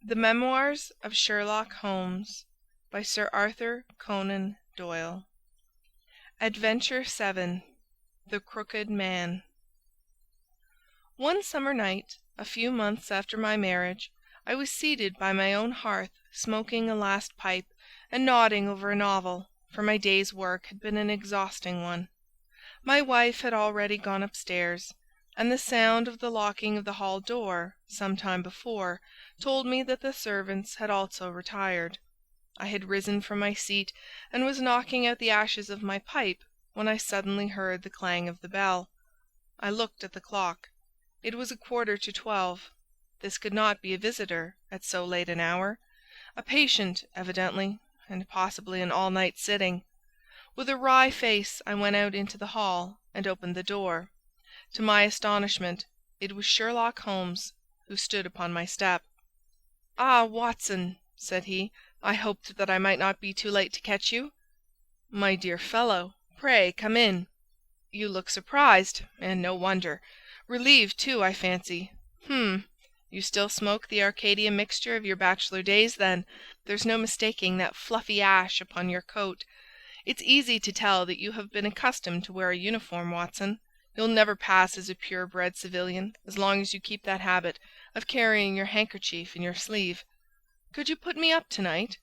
The Memoirs of Sherlock Holmes by Sir Arthur Conan Doyle. Adventure 7. The Crooked Man. One summer night, a few months after my marriage, I was seated by my own hearth, smoking a last pipe, and nodding over a novel, for my day's work had been an exhausting one. My wife had already gone upstairs, and the sound of the locking of the hall door, some time before, told me that the servants had also retired. I had risen from my seat, and was knocking out the ashes of my pipe, when I suddenly heard the clang of the bell. I looked at the clock. It was 11:45. This could not be a visitor at so late an hour. A patient, evidently, and possibly an all-night sitting. With a wry face I went out into the hall, and opened the door. To my astonishment, it was Sherlock Holmes, who stood upon my step. "Ah, Watson," said he, "I hoped that I might not be too late to catch you." "My dear fellow, pray come in. You look surprised, and no wonder. Relieved, too, I fancy. You still smoke the Arcadia mixture of your bachelor days, then. There's no mistaking that fluffy ash upon your coat. It's easy to tell that you have been accustomed to wear a uniform, Watson. You'll never pass as a pure-bred civilian as long as you keep that habit of carrying your handkerchief in your sleeve. Could you put me up tonight?"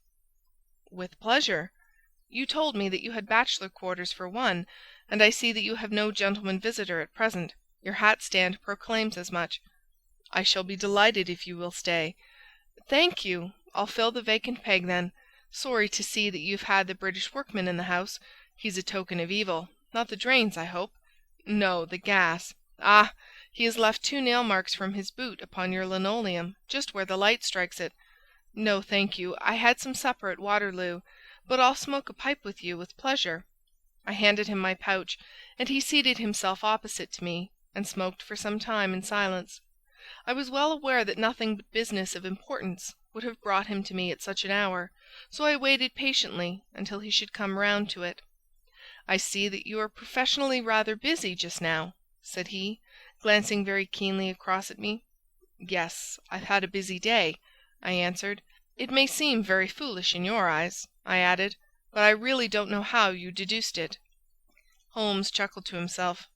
"With pleasure. You told me that you had bachelor quarters for one, and I see that you have no gentleman visitor at present. Your hat-stand proclaims as much." "I shall be delighted if you will stay." "Thank you. I'll fill the vacant peg, then. Sorry to see that you've had the British workman in the house. He's a token of evil. Not the drains, I hope?" "No, the gas. Ah, he has left 2 nail marks from his boot upon your linoleum, just where the light strikes it. No, thank you. I had some supper at Waterloo, but I'll smoke a pipe with you with pleasure." I handed him my pouch, and he seated himself opposite to me, and smoked for some time in silence. I was well aware that nothing but business of importance would have brought him to me at such an hour, so I waited patiently until he should come round to it. "I see that you are professionally rather busy just now," said he, glancing very keenly across at me. "Yes, I've had a busy day," I answered. "It may seem very foolish in your eyes," I added, "but I really don't know how you deduced it." Holmes chuckled to himself.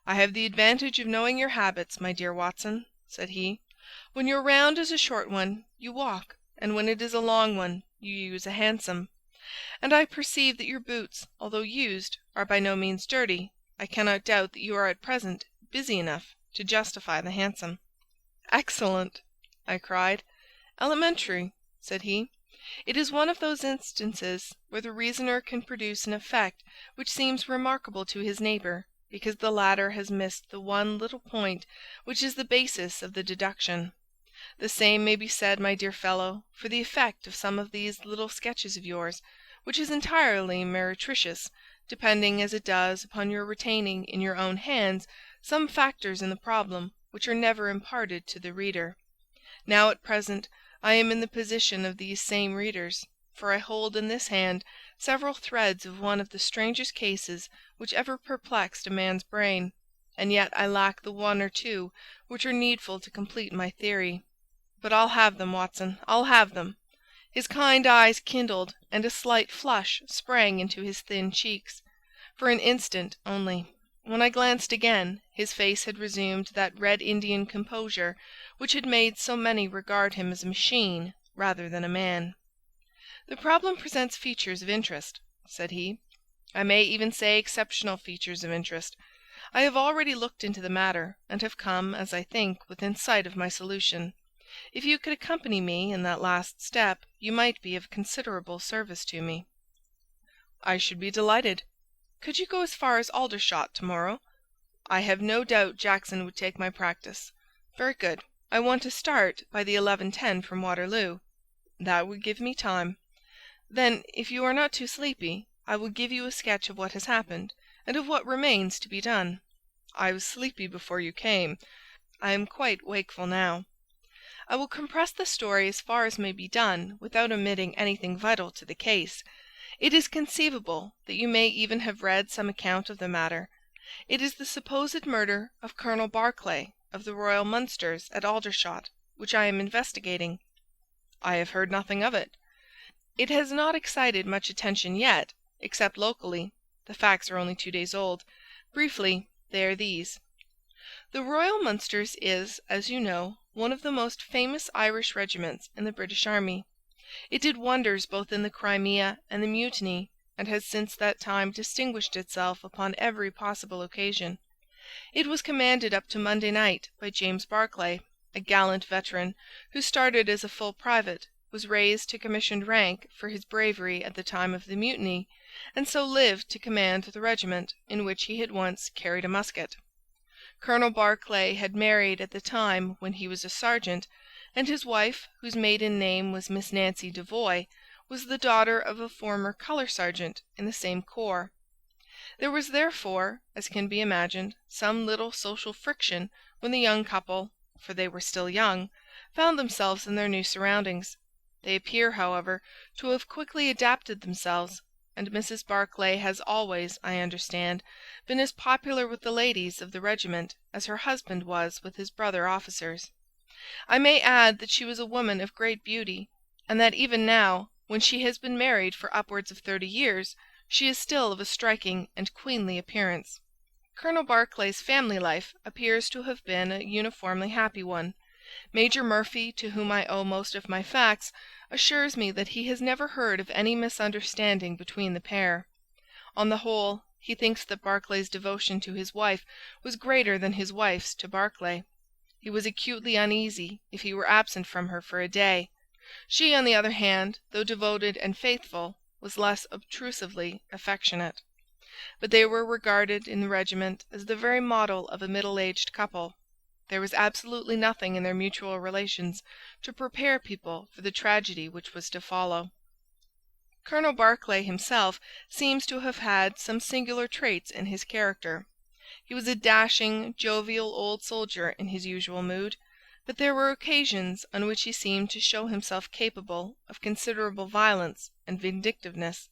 "I have the advantage of knowing your habits, my dear Watson," said he. "When your round is a short one, you walk, and when it is a long one, you use a hansom. And I perceive that your boots, although used, are by no means dirty. I cannot doubt that you are at present busy enough to justify the hansom." "Excellent!" I cried. "Elementary," said he. "It is one of those instances where the reasoner can produce an effect which seems remarkable to his neighbour, because the latter has missed the one little point which is the basis of the deduction. The same may be said, my dear fellow, for the effect of some of these little sketches of yours, which is entirely meretricious, depending as it does upon your retaining in your own hands some factors in the problem which are never imparted to the reader. Now at present I am in the position of these same readers, for I hold in this hand several threads of one of the strangest cases which ever perplexed a man's brain, and yet I lack the one or two which are needful to complete my theory. But I'll have them, Watson, I'll have them." His kind eyes kindled, and a slight flush sprang into his thin cheeks. For an instant only. When I glanced again, his face had resumed that Red Indian composure which had made so many regard him as a machine rather than a man. "The problem presents features of interest," said he. "I may even say exceptional features of interest. I have already looked into the matter, and have come, as I think, within sight of my solution. If you could accompany me in that last step, you might be of considerable service to me." "I should be delighted. Could you go as far as Aldershot tomorrow?" "I have no doubt Jackson would take my practice." "Very good. I want to start by the 11:10 from Waterloo." "That would give me time." "Then, if you are not too sleepy, I will give you a sketch of what has happened, and of what remains to be done." "I was sleepy before you came. I am quite wakeful now." "I will compress the story as far as may be done without omitting anything vital to the case. It is conceivable that you may even have read some account of the matter. It is the supposed murder of Colonel Barclay, of the Royal Mallows at Aldershot, which I am investigating." "I have heard nothing of it. It has not excited much attention yet, except locally. The facts are only 2 days old. Briefly, they are these. The Royal Mallows is, as you know, one of the most famous Irish regiments in the British Army. It did wonders both in the Crimea and the Mutiny, and has since that time distinguished itself upon every possible occasion. It was commanded up to Monday night by James Barclay, a gallant veteran, who started as a full private, was raised to commissioned rank for his bravery at the time of the Mutiny, and so lived to command the regiment in which he had once carried a musket. Colonel Barclay had married at the time when he was a sergeant, and his wife, whose maiden name was Miss Nancy Devoy, was the daughter of a former colour sergeant in the same corps. There was therefore, as can be imagined, some little social friction when the young couple, for they were still young, found themselves in their new surroundings. They appear, however, to have quickly adapted themselves, and Mrs. Barclay has always, I understand, been as popular with the ladies of the regiment as her husband was with his brother officers. I may add that she was a woman of great beauty, and that even now, when she has been married for upwards of 30 years, she is still of a striking and queenly appearance. Colonel Barclay's family life appears to have been a uniformly happy one. Major Murphy, to whom I owe most of my facts, assures me that he has never heard of any misunderstanding between the pair. On the whole, he thinks that Barclay's devotion to his wife was greater than his wife's to Barclay. He was acutely uneasy if he were absent from her for a day. She, on the other hand, though devoted and faithful, was less obtrusively affectionate. But they were regarded in the regiment as the very model of a middle-aged couple. There was absolutely nothing in their mutual relations to prepare people for the tragedy which was to follow. Colonel Barclay himself seems to have had some singular traits in his character. He was a dashing, jovial old soldier in his usual mood, but there were occasions on which he seemed to show himself capable of considerable violence and vindictiveness.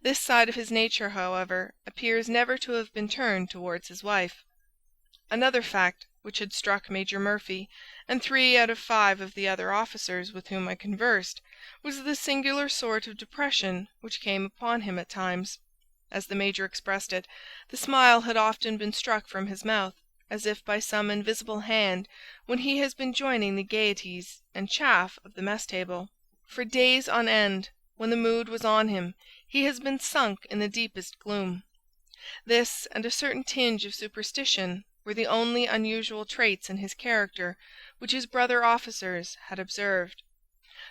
This side of his nature, however, appears never to have been turned towards his wife. Another fact which had struck Major Murphy and 3 out of 5 of the other officers with whom I conversed was the singular sort of depression which came upon him at times. As the Major expressed it, the smile had often been struck from his mouth, as if by some invisible hand, when he has been joining the gaieties and chaff of the mess-table. For days on end, when the mood was on him, he has been sunk in the deepest gloom. This, and a certain tinge of superstition, were the only unusual traits in his character which his brother officers had observed.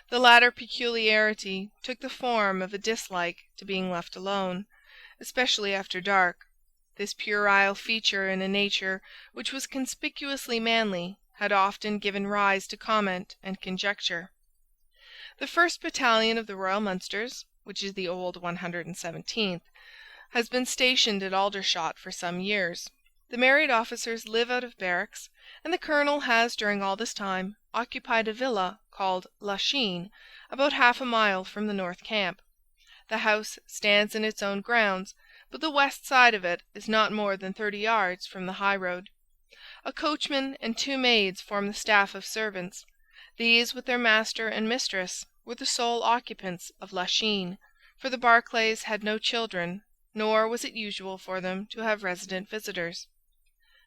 The latter peculiarity took the form of a dislike to being left alone, especially after dark. This puerile feature in a nature which was conspicuously manly had often given rise to comment and conjecture. The 1st Battalion of the Royal Mallows, which is the old 117th, has been stationed at Aldershot for some years. The married officers live out of barracks, and the colonel has during all this time occupied a villa called Lachine, about half a mile from the North Camp. The house stands in its own grounds, but the west side of it is not more than 30 yards from the high road. A coachman and 2 maids form the staff of servants. These, with their master and mistress, were the sole occupants of Lachine, for the Barclays had no children, nor was it usual for them to have resident visitors.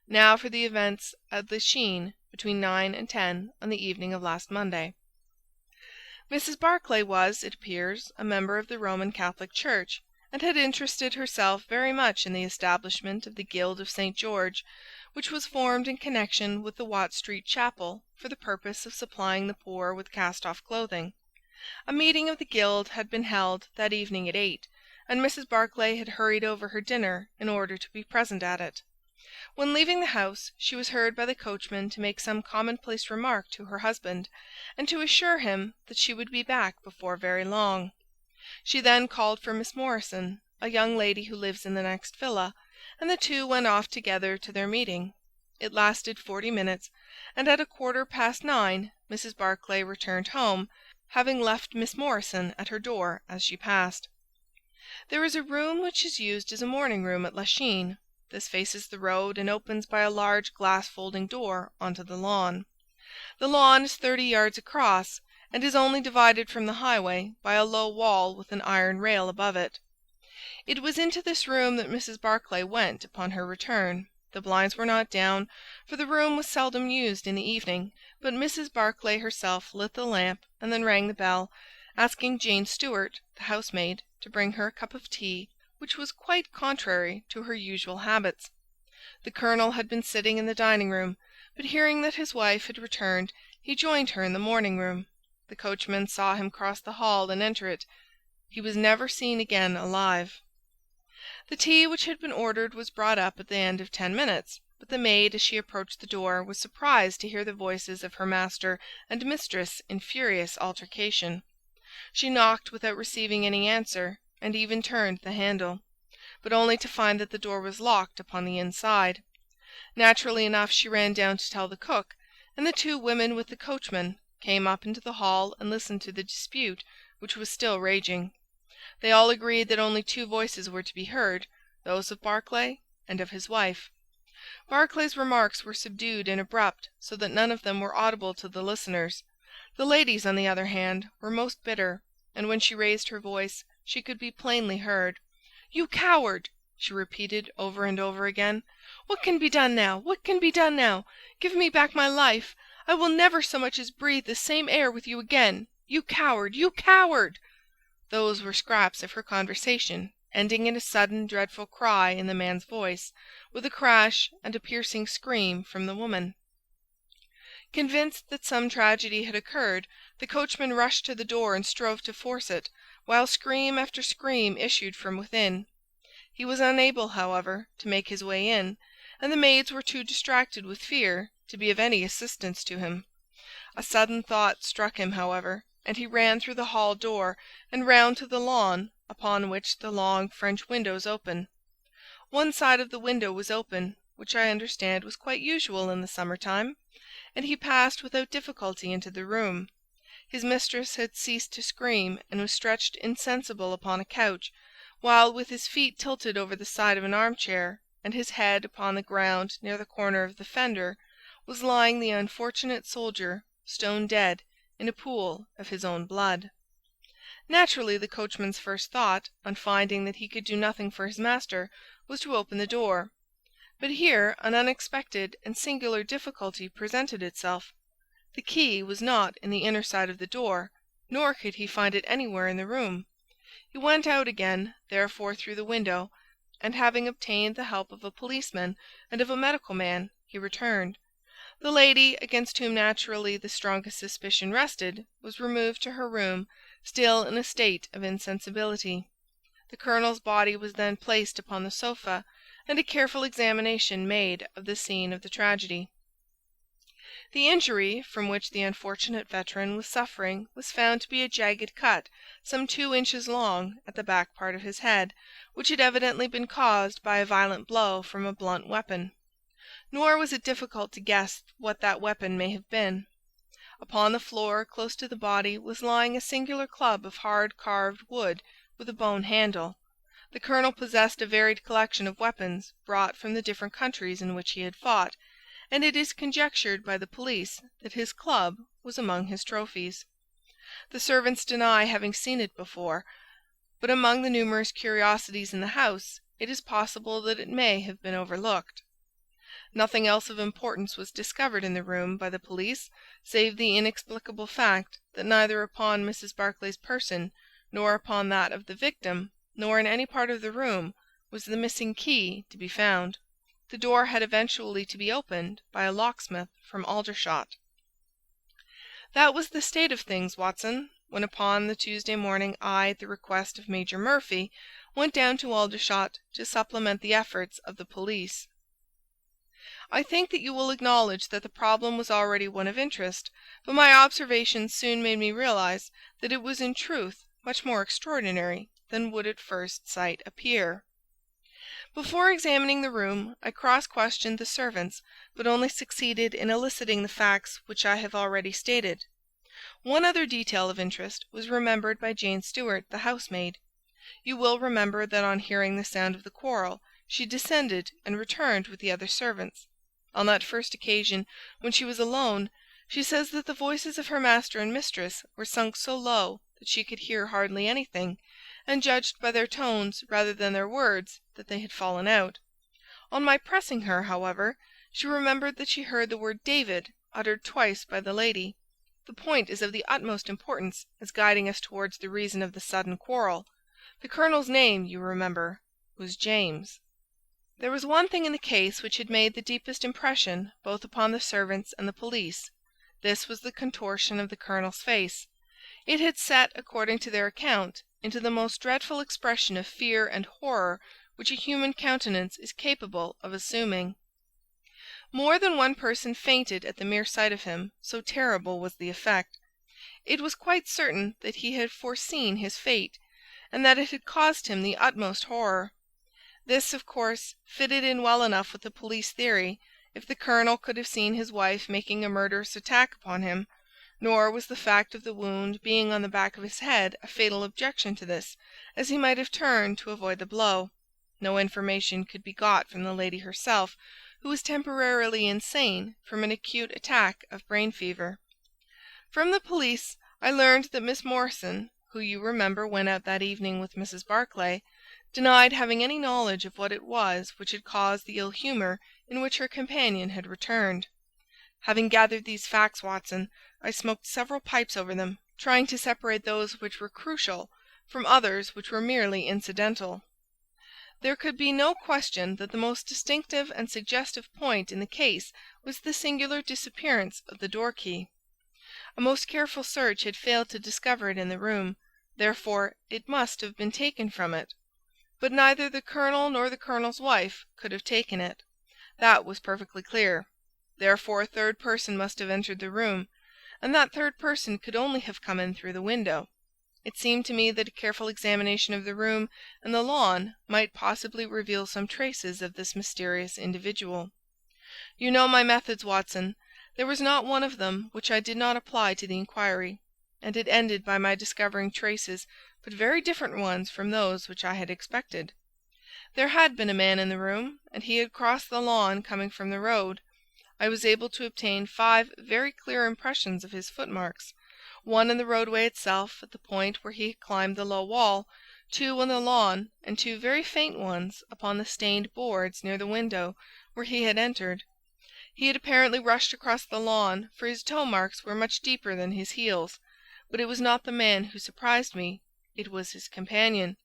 Now for the events at Lachine between 9 and 10 on the evening of last Monday. Mrs. Barclay was, it appears, a member of the Roman Catholic Church, and had interested herself very much in the establishment of the Guild of St. George, which was formed in connection with the Watt Street Chapel for the purpose of supplying the poor with cast-off clothing. A meeting of the Guild had been held that evening at 8, and Mrs. Barclay had hurried over her dinner in order to be present at it. When leaving the house, she was heard by the coachman to make some commonplace remark to her husband, and to assure him that she would be back before very long. She then called for Miss Morrison, a young lady who lives in the next villa, and the two went off together to their meeting. It lasted 40 minutes, and at 9:15 Mrs. Barclay returned home, having left Miss Morrison at her door as she passed. There is a room which is used as a morning-room at Lachine. This faces the road and opens by a large glass folding door onto the lawn. The lawn is 30 yards across, and is only divided from the highway by a low wall with an iron rail above it. It was into this room that Mrs. Barclay went upon her return. The blinds were not down, for the room was seldom used in the evening, but Mrs. Barclay herself lit the lamp and then rang the bell, asking Jane Stewart, the housemaid, to bring her a cup of tea, which was quite contrary to her usual habits. The Colonel had been sitting in the dining-room, but hearing that his wife had returned, he joined her in the morning-room. The coachman saw him cross the hall and enter it. He was never seen again alive. The tea which had been ordered was brought up at the end of 10 minutes, but the maid, as she approached the door, was surprised to hear the voices of her master and mistress in furious altercation. She knocked without receiving any answer, and even turned the handle, but only to find that the door was locked upon the inside. Naturally enough, she ran down to tell the cook, and the 2 women with the coachman came up into the hall and listened to the dispute, which was still raging. They all agreed that only 2 voices were to be heard, those of Barclay and of his wife. Barclay's remarks were subdued and abrupt, so that none of them were audible to the listeners. The lady's, on the other hand, were most bitter, and when she raised her voice, she could be plainly heard. "You coward!" she repeated over and over again. "What can be done now? What can be done now? Give me back my life. I will never so much as breathe the same air with you again. You coward! You coward!" Those were scraps of her conversation, ending in a sudden dreadful cry in the man's voice, with a crash and a piercing scream from the woman. Convinced that some tragedy had occurred, the coachman rushed to the door and strove to force it, while scream after scream issued from within. He was unable, however, to make his way in, and the maids were too distracted with fear to be of any assistance to him. A sudden thought struck him, however, and he ran through the hall door and round to the lawn, upon which the long French windows open. One side of the window was open, which I understand was quite usual in the summer-time, and he passed without difficulty into the room. His mistress had ceased to scream and was stretched insensible upon a couch, while, with his feet tilted over the side of an armchair, and his head upon the ground near the corner of the fender, was lying the unfortunate soldier, stone dead, in a pool of his own blood. Naturally, the coachman's first thought, on finding that he could do nothing for his master, was to open the door. But here an unexpected and singular difficulty presented itself. The key was not in the inner side of the door, nor could he find it anywhere in the room. He went out again, therefore, through the window, and having obtained the help of a policeman and of a medical man, he returned. The lady, against whom naturally the strongest suspicion rested, was removed to her room, still in a state of insensibility. The colonel's body was then placed upon the sofa, and a careful examination made of the scene of the tragedy. The injury from which the unfortunate veteran was suffering was found to be a jagged cut, some 2 inches long, at the back part of his head, which had evidently been caused by a violent blow from a blunt weapon. Nor was it difficult to guess what that weapon may have been. Upon the floor, close to the body, was lying a singular club of hard carved wood with a bone handle. The colonel possessed a varied collection of weapons brought from the different countries in which he had fought, and it is conjectured by the police that his club was among his trophies. The servants deny having seen it before, but among the numerous curiosities in the house, it is possible that it may have been overlooked. Nothing else of importance was discovered in the room by the police, save the inexplicable fact that neither upon Mrs. Barclay's person, nor upon that of the victim, nor in any part of the room, was the missing key to be found. The door had eventually to be opened by a locksmith from Aldershot. That was the state of things, Watson, when upon the Tuesday morning I, at the request of Major Murphy, went down to Aldershot to supplement the efforts of the police. I think that you will acknowledge that the problem was already one of interest, but my observations soon made me realize that it was in truth much more extraordinary than would at first sight appear. Before examining the room, I cross-questioned the servants, but only succeeded in eliciting the facts which I have already stated. One other detail of interest was remembered by Jane Stewart, the housemaid. You will remember that on hearing the sound of the quarrel, she descended and returned with the other servants. On that first occasion, when she was alone, She says that the voices of her master and mistress were sunk so low that she could hear hardly anything, and judged by their tones rather than their words that they had fallen out. On my pressing her, however, she remembered that she heard the word David uttered twice by the lady. The point is of the utmost importance as guiding us towards the reason of the sudden quarrel. The colonel's name, you remember, was James. There was one thing in the case which had made the deepest impression both upon the servants and the police. This was the contortion of the colonel's face. It had set, according to their account, into the most dreadful expression of fear and horror which a human countenance is capable of assuming. More than one person fainted at the mere sight of him, so terrible was the effect. It was quite certain that he had foreseen his fate, and that it had caused him the utmost horror. This, of course, fitted in well enough with the police theory, if the colonel could have seen his wife making a murderous attack upon him, nor was the fact of the wound being on the back of his head a fatal objection to this, as he might have turned to avoid the blow. No information could be got from the lady herself, who was temporarily insane from an acute attack of brain fever. From the police I learned that Miss Morrison, who you remember went out that evening with Mrs. Barclay, denied having any knowledge of what it was which had caused the ill humour in which her companion had returned. Having gathered these facts, Watson, I smoked several pipes over them, trying to separate those which were crucial from others which were merely incidental. There could be no question that the most distinctive and suggestive point in the case was the singular disappearance of the door key. A most careful search had failed to discover it in the room, therefore it must have been taken from it. But neither the colonel nor the colonel's wife could have taken it. That was perfectly clear. Therefore a third person must have entered the room, and that third person could only have come in through the window. It seemed to me that a careful examination of the room and the lawn might possibly reveal some traces of this mysterious individual. You know my methods, Watson. There was not one of them which I did not apply to the inquiry, and it ended by my discovering traces, but very different ones from those which I had expected. There had been a man in the room, and he had crossed the lawn coming from the road. I was able to obtain 5 very clear impressions of his footmarks, 1 in the roadway itself at the point where he had climbed the low wall, 2 on the lawn, and 2 very faint ones upon the stained boards near the window where he had entered. He had apparently rushed across the lawn, for his toe marks were much deeper than his heels. But it was not the man who surprised me. It was his companion.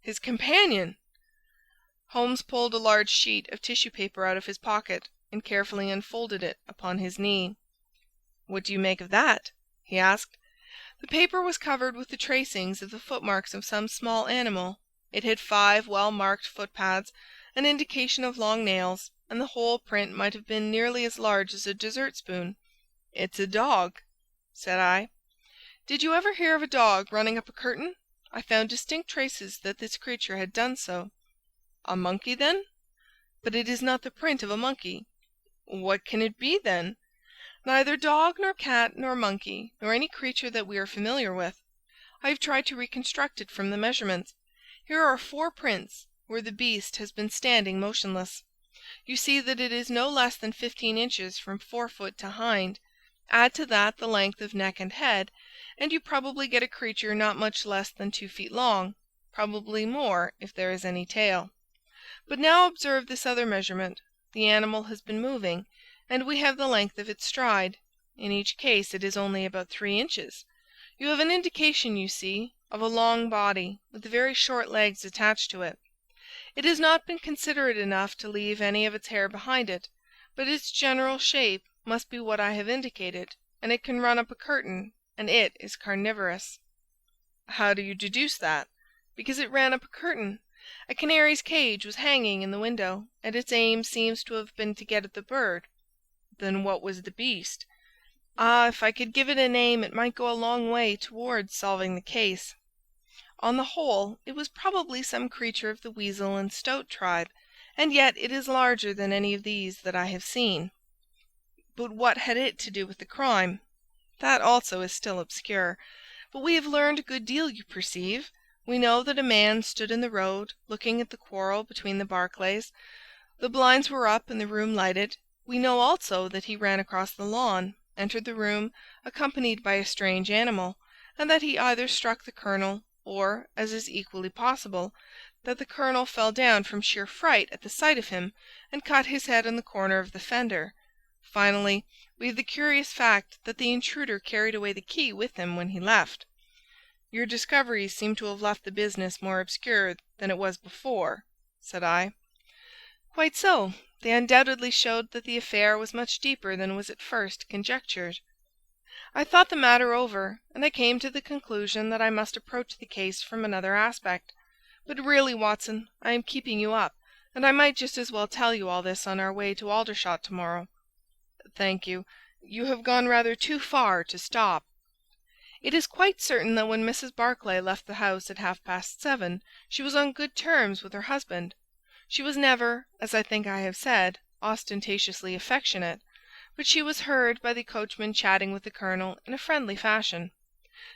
His companion! Holmes pulled a large sheet of tissue paper out of his pocket and carefully unfolded it upon his knee. "What do you make of that?" he asked. The paper was covered with the tracings of the footmarks of some small animal. It had 5 well-marked footpads, an indication of long nails, and the whole print might have been nearly as large as a dessert spoon. "It's a dog," said I. "Did you ever hear of a dog running up a curtain? I found distinct traces that this creature had done so." "A monkey, then?" "But it is not the print of a monkey." "What can it be, then?" "Neither dog, nor cat, nor monkey, nor any creature that we are familiar with. I have tried to reconstruct it from the measurements. Here are 4 prints, where the beast has been standing motionless. You see that it is no less than 15 inches from forefoot to hind. Add to that the length of neck and head, and you probably get a creature not much less than 2 feet long, probably more if there is any tail. But now observe this other measurement. The animal has been moving, and we have the length of its stride. In each case it is only about 3 inches. You have an indication, you see, of a long body, with very short legs attached to it. It has not been considerate enough to leave any of its hair behind it, but its general shape must be what I have indicated, and it can run up a curtain, and it is carnivorous." "How do you deduce that?" "Because it ran up a curtain. A canary's cage was hanging in the window, and its aim seems to have been to get at the bird." "Then what was the beast?" "Ah, if I could give it a name it might go a long way towards solving the case. On the whole, it was probably some creature of the weasel and stoat tribe, and yet it is larger than any of these that I have seen." "But what had it to do with the crime?" "That also is still obscure. But we have learned a good deal, you perceive. We know that a man stood in the road, looking at the quarrel between the Barclays. The blinds were up and the room lighted. We know also that he ran across the lawn. entered the room accompanied by a strange animal, and that he either struck the colonel, or, as is equally possible, that the colonel fell down from sheer fright at the sight of him and cut his head on the corner of the fender. Finally, we have the curious fact that the intruder carried away the key with him when he left." "Your discoveries seem to have left the business more obscure than it was before," said I. "Quite so. They undoubtedly showed that the affair was much deeper than was at first conjectured. I thought the matter over, and I came to the conclusion that I must approach the case from another aspect. But really, Watson, I am keeping you up, and I might just as well tell you all this on our way to Aldershot tomorrow." "Thank you. You have gone rather too far to stop." "It is quite certain that when Mrs. Barclay left the house at 7:30, she was on good terms with her husband. She was never, as I think I have said, ostentatiously affectionate, but she was heard by the coachman chatting with the colonel in a friendly fashion.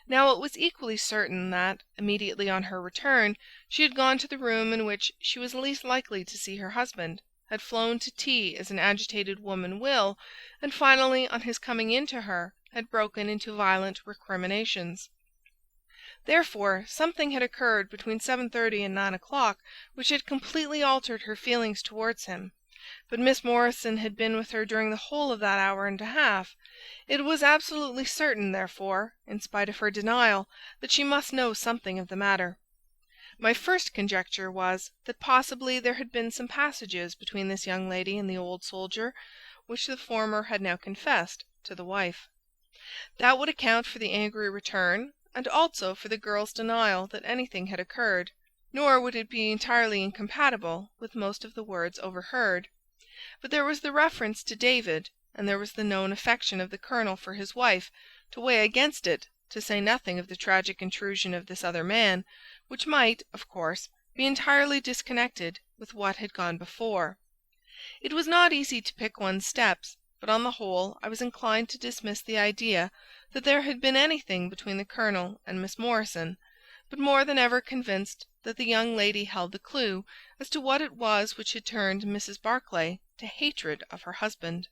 Now it was equally certain that, immediately on her return, she had gone to the room in which she was least likely to see her husband, had flown to tea as an agitated woman will, and finally, on his coming in to her, had broken into violent recriminations. Therefore, something had occurred between 7:30 and 9 o'clock which had completely altered her feelings towards him. But Miss Morrison had been with her during the whole of that hour and a half. It was absolutely certain, therefore, in spite of her denial, that she must know something of the matter. My first conjecture was that possibly there had been some passages between this young lady and the old soldier, which the former had now confessed to the wife. That would account for the angry return, and also for the girl's denial that anything had occurred, nor would it be entirely incompatible with most of the words overheard. But there was the reference to David, and there was the known affection of the colonel for his wife, to weigh against it, to say nothing of the tragic intrusion of this other man, which might, of course, be entirely disconnected with what had gone before. It was not easy to pick one's steps, but on the whole I was inclined to dismiss the idea that there had been anything between the colonel and Miss Morrison, but more than ever convinced that the young lady held the clue as to what it was which had turned Mrs. Barclay to hatred of her husband.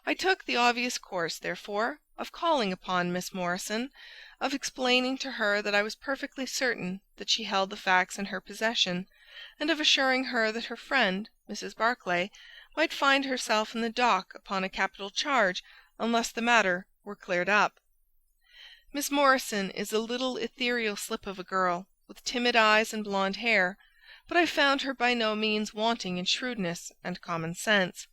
I took the obvious course, therefore, of calling upon Miss Morrison, of explaining to her that I was perfectly certain that she held the facts in her possession, and of assuring her that her friend, Mrs. Barclay, might find herself in the dock upon a capital charge unless the matter were cleared up. Miss Morrison is a little ethereal slip of a girl, with timid eyes and blonde hair, but I found her by no means wanting in shrewdness and common sense.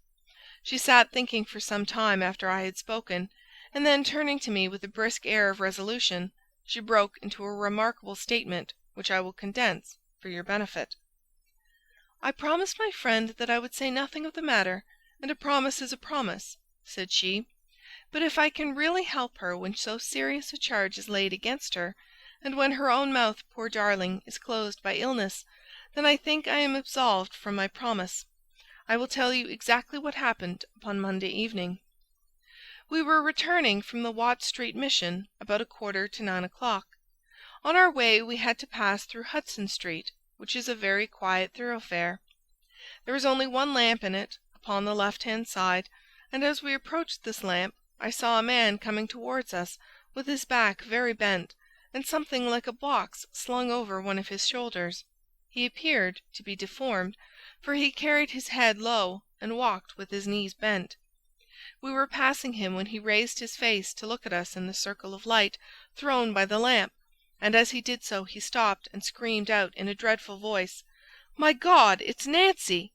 She sat thinking for some time after I had spoken, and then turning to me with a brisk air of resolution, she broke into a remarkable statement, which I will condense for your benefit. "I promised my friend that I would say nothing of the matter, and a promise is a promise," said she. "But if I can really help her when so serious a charge is laid against her, and when her own mouth, poor darling, is closed by illness, then I think I am absolved from my promise. I will tell you exactly what happened upon Monday evening. We were returning from the Watt Street Mission about 8:45 o'clock. On our way we had to pass through Hudson Street, which is a very quiet thoroughfare. There was only one lamp in it, upon the left-hand side, and as we approached this lamp, I saw a man coming towards us with his back very bent, and something like a box slung over one of his shoulders. He appeared to be deformed, for he carried his head low and walked with his knees bent. We were passing him when he raised his face to look at us in the circle of light thrown by the lamp, and as he did so he stopped and screamed out in a dreadful voice, 'My God, it's Nancy!'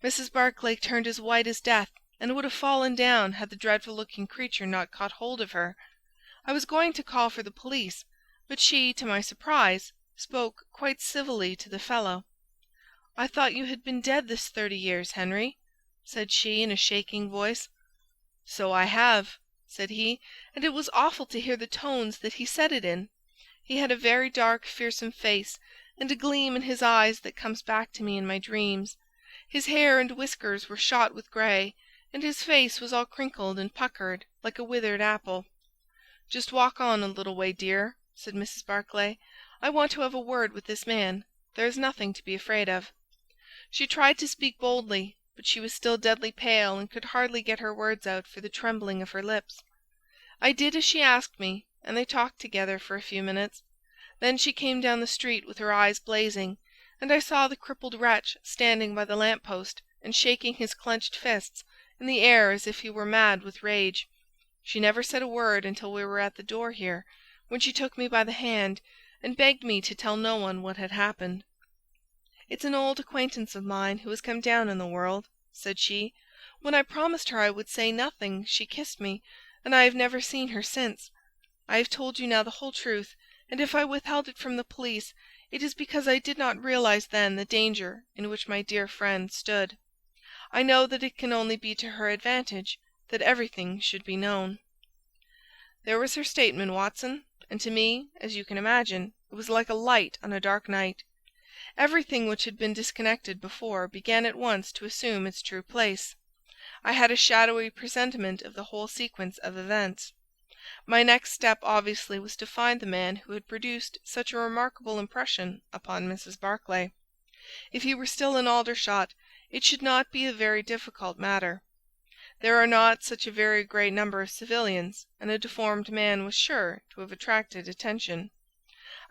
Mrs. Barclay turned as white as death, and would have fallen down had the dreadful-looking creature not caught hold of her. I was going to call for the police, but she, to my surprise, spoke quite civilly to the fellow. 'I thought you had been dead this 30 years, Henry,' said she in a shaking voice. 'So I have,' said he, and it was awful to hear the tones that he said it in. He had a very dark, fearsome face, and a gleam in his eyes that comes back to me in my dreams. His hair and whiskers were shot with grey, and his face was all crinkled and puckered like a withered apple. 'Just walk on a little way, dear,' said Mrs. Barclay. 'I want to have a word with this man. There is nothing to be afraid of.' She tried to speak boldly, but she was still deadly pale and could hardly get her words out for the trembling of her lips. I did as she asked me, and they talked together for a few minutes. Then she came down the street with her eyes blazing, and I saw the crippled wretch standing by the lamp-post and shaking his clenched fists in the air as if he were mad with rage. She never said a word until we were at the door here, when she took me by the hand and begged me to tell no one what had happened. "It's an old acquaintance of mine who has come down in the world," said she. "When I promised her I would say nothing, she kissed me, and I have never seen her since. I have told you now the whole truth, and if I withheld it from the police, it is because I did not realize then the danger in which my dear friend stood. I know that it can only be to her advantage that everything should be known." There was her statement, Watson, and to me, as you can imagine, it was like a light on a dark night. Everything which had been disconnected before began at once to assume its true place. I had a shadowy presentiment of the whole sequence of events. My next step obviously was to find the man who had produced such a remarkable impression upon Mrs. Barclay. If he were still in Aldershot, it should not be a very difficult matter. There are not such a very great number of civilians, and a deformed man was sure to have attracted attention.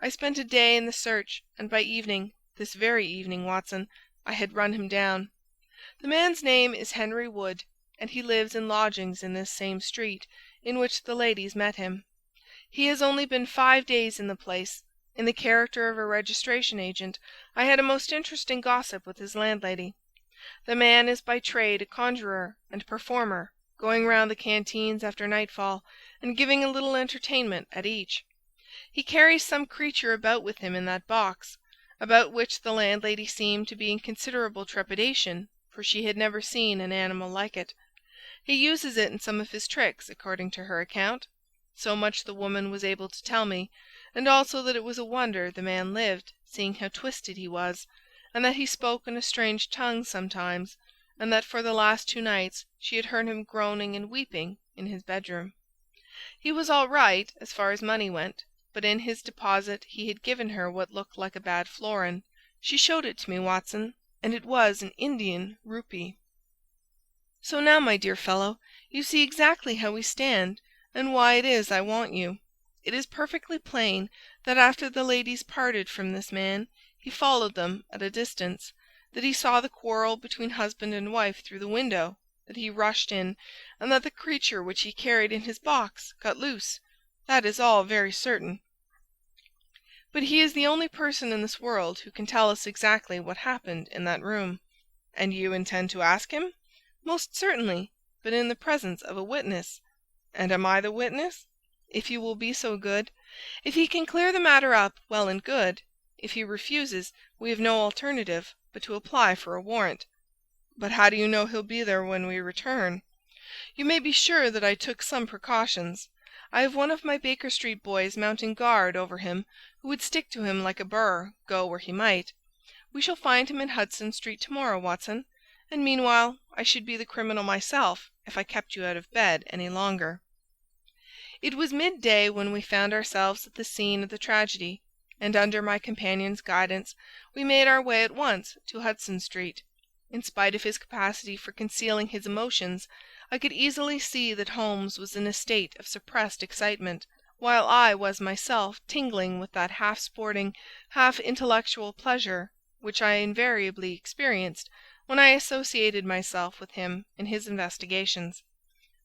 I spent a day in the search, and by evening, this very evening, Watson, I had run him down. The man's name is Henry Wood, and he lives in lodgings in this same street in which the ladies met him. He has only been 5 days in the place. In the character of a registration agent, I had a most interesting gossip with his landlady. The man is by trade a conjurer and performer, going round the canteens after nightfall, and giving a little entertainment at each. He carries some creature about with him in that box, about which the landlady seemed to be in considerable trepidation, for she had never seen an animal like it. He uses it in some of his tricks, according to her account. So much the woman was able to tell me, and also that it was a wonder the man lived, seeing how twisted he was, and that he spoke in a strange tongue sometimes, and that for the last 2 nights she had heard him groaning and weeping in his bedroom. He was all right as far as money went, but in his deposit he had given her what looked like a bad florin. She showed it to me, Watson, and it was an Indian rupee. So now, my dear fellow, you see exactly how we stand, and why it is I want you. It is perfectly plain that after the ladies parted from this man, he followed them at a distance, that he saw the quarrel between husband and wife through the window, that he rushed in, and that the creature which he carried in his box got loose. That is all very certain. But he is the only person in this world who can tell us exactly what happened in that room." "And you intend to ask him?" "Most certainly, but in the presence of a witness." "And am I the witness?" "If you will be so good. If he can clear the matter up, well and good. If he refuses, we have no alternative but to apply for a warrant." "But how do you know he'll be there when we return?" "You may be sure that I took some precautions. I have one of my Baker Street boys mounting guard over him, who would stick to him like a burr, go where he might. We shall find him in Hudson Street tomorrow, Watson, and meanwhile I should be the criminal myself if I kept you out of bed any longer." It was midday when we found ourselves at the scene of the tragedy, and under my companion's guidance we made our way at once to Hudson Street. In spite of his capacity for concealing his emotions, I could easily see that Holmes was in a state of suppressed excitement, while I was myself tingling with that half-sporting, half-intellectual pleasure which I invariably experienced when I associated myself with him in his investigations.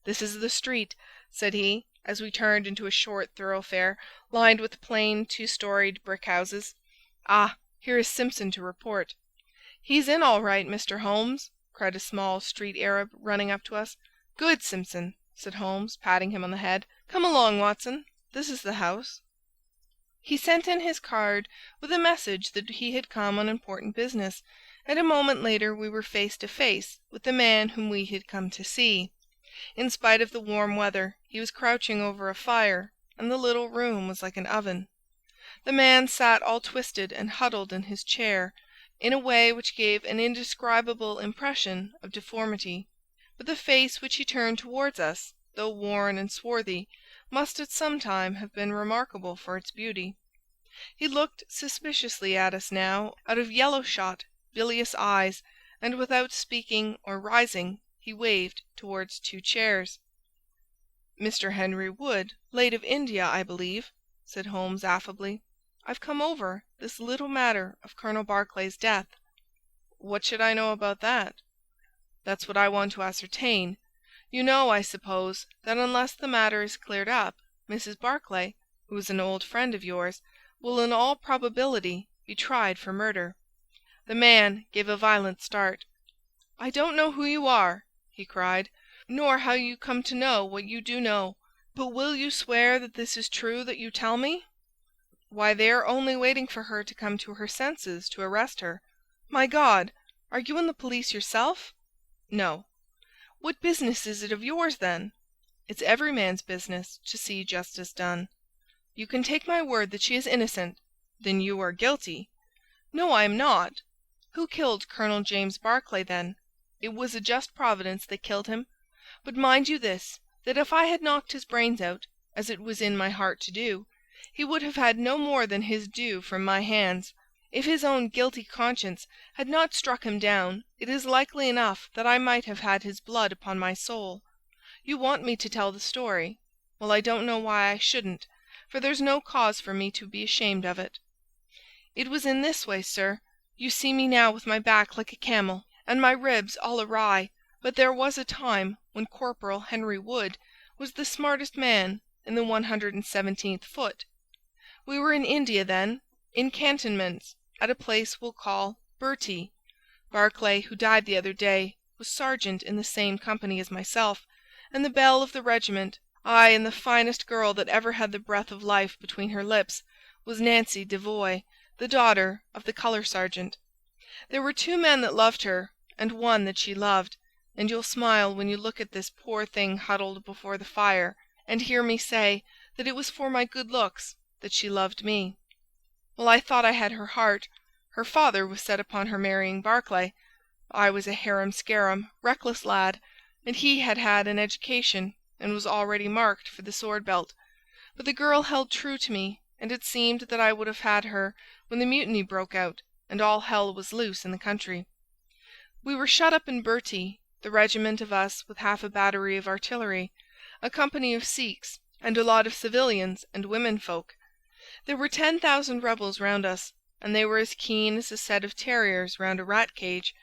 "This is the street," said he, as we turned into a short thoroughfare lined with plain 2-storied brick houses. "Ah, here is Simpson to report." "He's in all right, Mr. Holmes," cried a small street Arab, running up to us. "Good, Simpson," said Holmes, patting him on the head. "Come along, Watson. This is the house." He sent in his card with a message that he had come on important business, and a moment later we were face to face with the man whom we had come to see. In spite of the warm weather, he was crouching over a fire, and the little room was like an oven. The man sat all twisted and huddled in his chair, in a way which gave an indescribable impression of deformity. But the face which he turned towards us, though worn and swarthy, must at some time have been remarkable for its beauty. He looked suspiciously at us now out of yellow-shot, bilious eyes, and without speaking or rising, he waved towards 2 chairs. "Mr. Henry Wood, late of India, I believe," said Holmes affably. "I've come over this little matter of Colonel Barclay's death." "What should I know about that?" "That's what I want to ascertain. You know, I suppose, that unless the matter is cleared up, Mrs. Barclay, who is an old friend of yours, will in all probability be tried for murder." The man gave a violent start. "I don't know who you are," he cried, "nor how you come to know what you do know, but will you swear that this is true that you tell me?" "Why, they are only waiting for her to come to her senses to arrest her." "My God! Are you in the police yourself?" "No." "What business is it of yours, then?" "It's every man's business to see justice done." "You can take my word that she is innocent." "Then you are guilty." "No, I am not." "Who killed Colonel James Barclay, then?" "It was a just Providence that killed him. But mind you this, that if I had knocked his brains out, as it was in my heart to do, he would have had no more than his due from my hands. If his own guilty conscience had not struck him down, it is likely enough that I might have had his blood upon my soul. You want me to tell the story. Well, I don't know why I shouldn't, for there's no cause for me to be ashamed of it. It was in this way, sir. You see me now with my back like a camel, and my ribs all awry, but there was a time when Corporal Henry Wood was the smartest man in the 117th Foot. We were in India then, in cantonments, at a place we'll call Bertie. Barclay, who died the other day, was sergeant in the same company as myself, and the belle of the regiment, aye, and the finest girl that ever had the breath of life between her lips, was Nancy Devoy, the daughter of the colour sergeant. There were 2 men that loved her, and 1 that she loved, and you'll smile when you look at this poor thing huddled before the fire, and hear me say that it was for my good looks that she loved me. Well, I thought I had her heart. Her father was set upon her marrying Barclay. I was a harum-scarum, reckless lad, and he had had an education, and was already marked for the sword-belt. But the girl held true to me, and it seemed that I would have had her when the mutiny broke out, and all hell was loose in the country. We were shut up in Bertie, the regiment of us with half a battery of artillery, a company of Sikhs, and a lot of civilians and women-folk. There were 10,000 rebels round us, and they were as keen as a set of terriers round a rat-cage.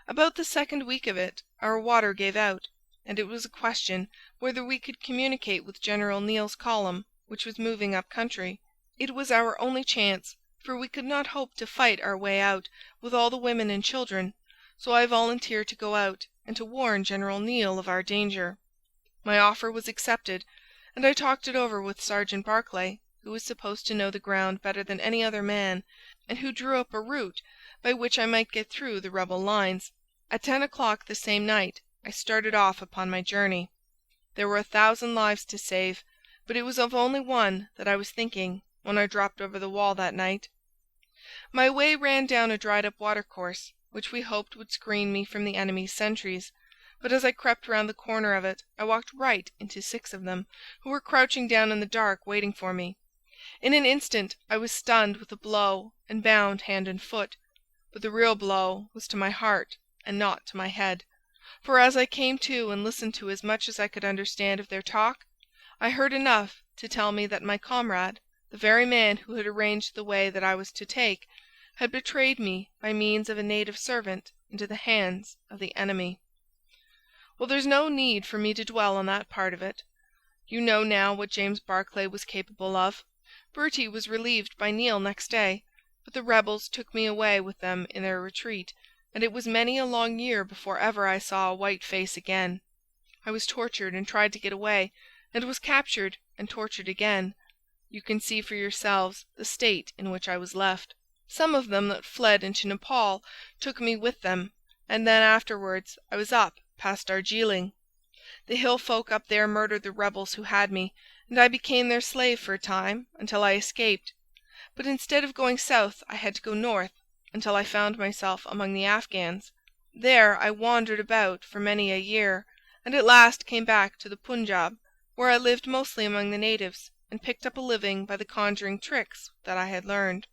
About the 2nd week of it our water gave out, and it was a question whether we could communicate with General Neill's column, which was moving up country. It was our only chance, for we could not hope to fight our way out with all the women and children, so I volunteered to go out and to warn General Neille of our danger. My offer was accepted, and I talked it over with Sergeant Barclay, who was supposed to know the ground better than any other man, and who drew up a route by which I might get through the rebel lines. At 10 o'clock the same night I started off upon my journey. There were 1,000 lives to save, but it was of only one that I was thinking when I dropped over the wall that night. My way ran down a dried-up watercourse, which we hoped would screen me from the enemy's sentries, but as I crept round the corner of it I walked right into 6 of them, who were crouching down in the dark waiting for me. In an instant I was stunned with a blow and bound hand and foot, but the real blow was to my heart and not to my head, for as I came to and listened to as much as I could understand of their talk, I heard enough to tell me that my comrade, the very man who had arranged the way that I was to take, had betrayed me by means of a native servant into the hands of the enemy. Well, there's no need for me to dwell on that part of it. You know now what James Barclay was capable of. Bertie was relieved by Neille next day, but the rebels took me away with them in their retreat, and it was many a long year before ever I saw a white face again. I was tortured and tried to get away, and was captured and tortured again. You can see for yourselves the state in which I was left. Some of them that fled into Nepal took me with them, and then afterwards I was up past Darjeeling. The hill folk up there murdered the rebels who had me, and I became their slave for a time until I escaped. But instead of going south I had to go north, until I found myself among the Afghans. There I wandered about for many a year, and at last came back to the Punjab, where I lived mostly among the natives, and picked up a living by the conjuring tricks that I had learned.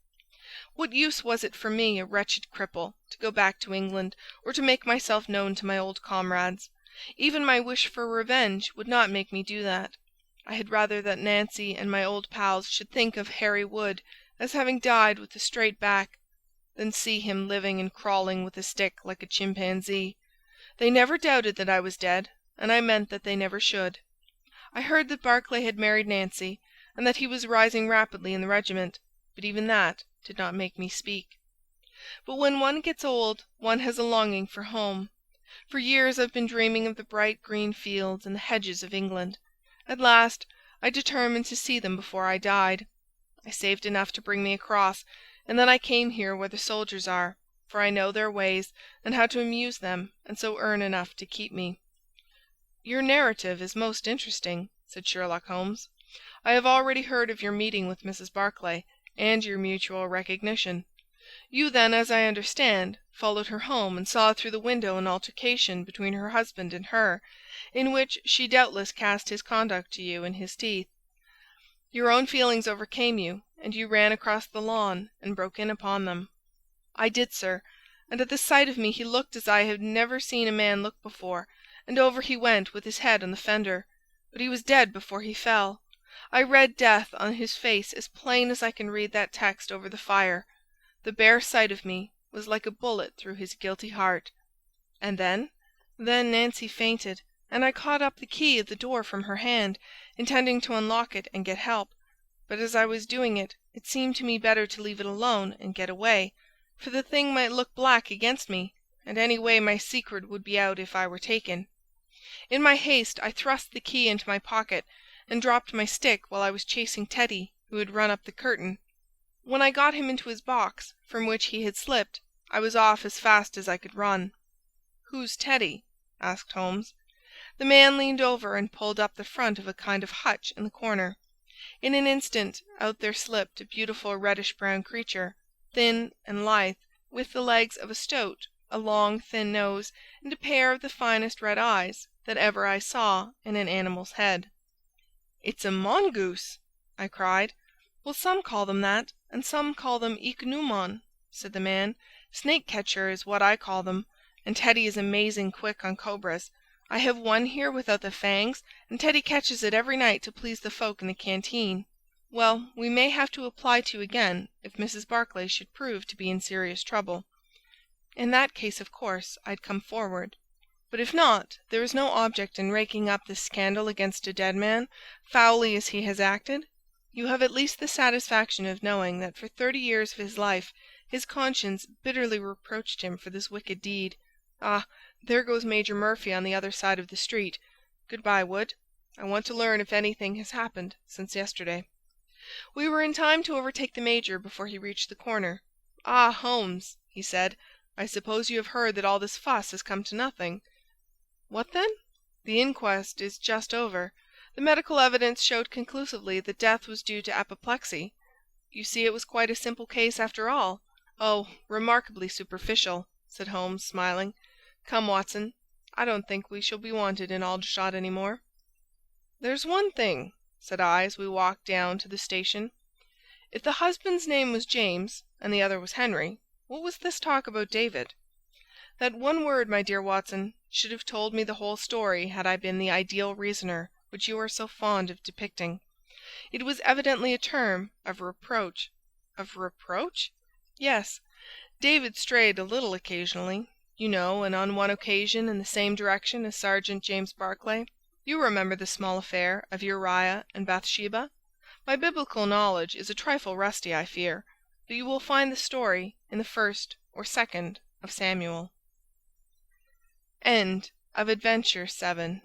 What use was it for me, a wretched cripple, to go back to England, or to make myself known to my old comrades? Even my wish for revenge would not make me do that. I had rather that Nancy and my old pals should think of Harry Wood as having died with a straight back, than see him living and crawling with a stick like a chimpanzee. They never doubted that I was dead, and I meant that they never should. I heard that Barclay had married Nancy, and that he was rising rapidly in the regiment, but even that did not make me speak. But when one gets old, one has a longing for home. For years I've been dreaming of the bright green fields and the hedges of England. At last I determined to see them before I died. I saved enough to bring me across, and then I came here where the soldiers are, for I know their ways and how to amuse them and so earn enough to keep me." "Your narrative is most interesting," said Sherlock Holmes. "I have already heard of your meeting with Mrs. Barclay, and your mutual recognition. You then, as I understand, followed her home and saw through the window an altercation between her husband and her, in which she doubtless cast his conduct to you in his teeth. Your own feelings overcame you, and you ran across the lawn and broke in upon them." "I did, sir, and at the sight of me he looked as I had never seen a man look before, and over he went with his head on the fender. But he was dead before he fell. I read death on his face as plain as I can read that text over the fire. The bare sight of me was like a bullet through his guilty heart." "And then?" "Then Nancy fainted, and I caught up the key of the door from her hand, intending to unlock it and get help. But as I was doing it, it seemed to me better to leave it alone and get away, for the thing might look black against me, and anyway my secret would be out if I were taken. In my haste I thrust the key into my pocket, and dropped my stick while I was chasing Teddy, who had run up the curtain. When I got him into his box, from which he had slipped, I was off as fast as I could run." "Who's Teddy?" asked Holmes. The man leaned over and pulled up the front of a kind of hutch in the corner. In an instant out there slipped a beautiful reddish-brown creature, thin and lithe, with the legs of a stoat, a long thin nose, and a pair of the finest red eyes that ever I saw in an animal's head. "It's a mongoose!" I cried. "Well, some call them that, and some call them ichneumon," said the man. "Snake-catcher is what I call them, and Teddy is amazing quick on cobras. I have one here without the fangs, and Teddy catches it every night to please the folk in the canteen. Well, we may have to apply to you again if Mrs. Barclay should prove to be in serious trouble. In that case, of course, I'd come forward. But if not, there is no object in raking up this scandal against a dead man, foully as he has acted. You have at least the satisfaction of knowing that for 30 years of his life his conscience bitterly reproached him for this wicked deed. Ah, there goes Major Murphy on the other side of the street. Good-bye, Wood. I want to learn if anything has happened since yesterday." We were in time to overtake the Major before he reached the corner. "Ah, Holmes," he said, "I suppose you have heard that all this fuss has come to nothing." "What then?" "The inquest is just over. The medical evidence showed conclusively that death was due to apoplexy. You see it was quite a simple case after all." "Oh, remarkably superficial," said Holmes, smiling. "Come, Watson, I don't think we shall be wanted in Aldershot any more." "There's one thing," said I as we walked down to the station. "If the husband's name was James and the other was Henry, what was this talk about David?" "That one word, my dear Watson, should have told me the whole story had I been the ideal reasoner which you are so fond of depicting. It was evidently a term of reproach." "Of reproach?" "Yes. David strayed a little occasionally, you know, and on one occasion in the same direction as Sergeant James Barclay. You remember the small affair of Uriah and Bathsheba? My biblical knowledge is a trifle rusty, I fear, but you will find the story in the 1st or 2nd of Samuel." End of Adventure 7.